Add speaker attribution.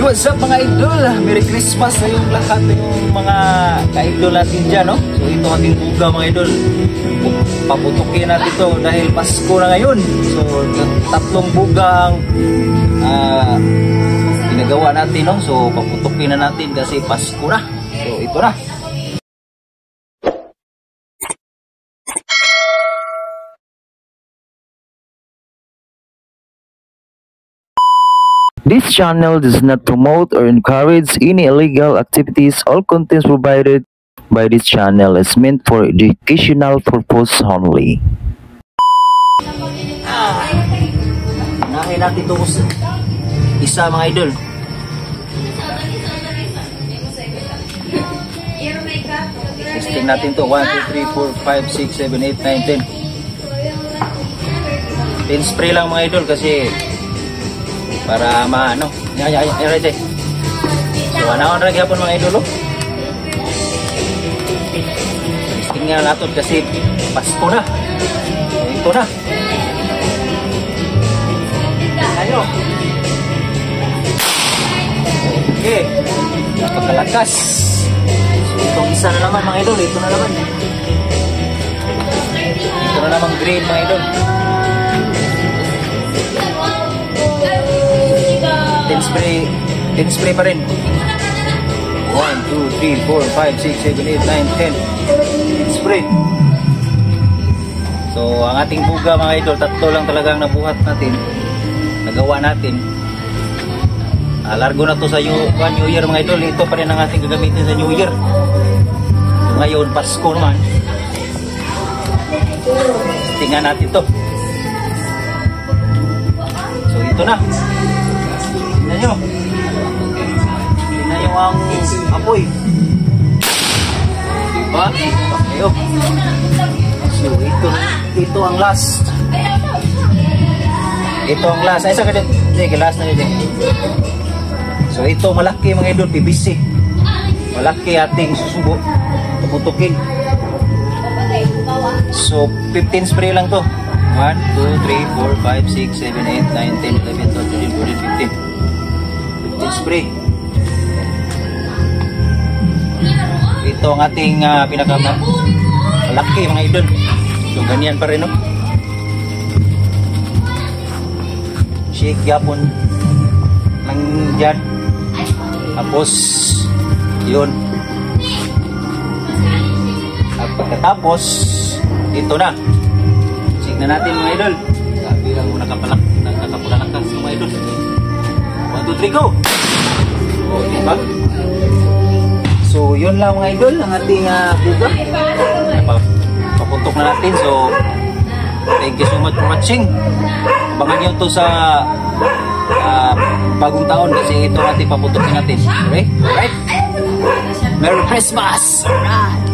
Speaker 1: What's up mga idol? Merry Christmas sa yung lahat yung mga ka-idol natin dyan, no? So ito ating buga mga idol. Paputukin natin ito dahil Pasko na ngayon. So tatlong bugang ginagawa natin, no? So paputukin na natin kasi Pasko na. So ito na.
Speaker 2: This channel does not promote or encourage any illegal activities. All contents provided by this channel is meant for educational purpose only.
Speaker 1: Unahin natin ito isa mga idol. Testing natin to 1, 2, 3, 4, 5, 6, 7, 8, 9, 10. 10 spray lang mga idol kasi para maano. Right eh. So anaon ra gyapon mga idol. Testing nga natin kasi Pasko na. So, ito na. Ayo. Okay. Napakalakas. So itong isa na naman mga idol, ito na naman. Ito na naman green mga idol. 10 spray pa rin. 1, 2, 3, 4, 5, 6, 7, 8, 9, 10 spray. So ang ating buga mga idol, tatlo lang talagang nabuhat natin, nagawa natin. Largo na to sa New Year mga idol. Ito pa rin ang ating gagamitin sa New Year. So, ngayon Pasko naman, tingnan natin to. So ito na. Tingnan nyo. Tingnan nyo ang apoy. Diba? Ayo. So ito ang last. Ito ang last. Ay sa kadit. Sige, last na nito. So ito malaki mga idol, PVC. Malaki ating susubo. Puputukin. So 15 spray lang to. 1, 2, 3, 4, 5, 6, 7, 8, 9, 10, 11, 12, 13, 14, 15 spray. Ito ang ating pinakamalaki mga idol. So ganyan pa rin, no? Shake yapon lang dyan. Tapos yun. At pagkatapos ito na. Check na natin mga idol. Sabi lang mo nakapulalakas mga idol. 1, 2, 3, go! O, diba? So, yun lang mga idol, ang ating buga. Papuntok na natin. So, thank you so much for watching. Abangan nyo to sa bagong taon kasi ito ating papuntokin natin. Okay? Alright? Merry Christmas! Alright!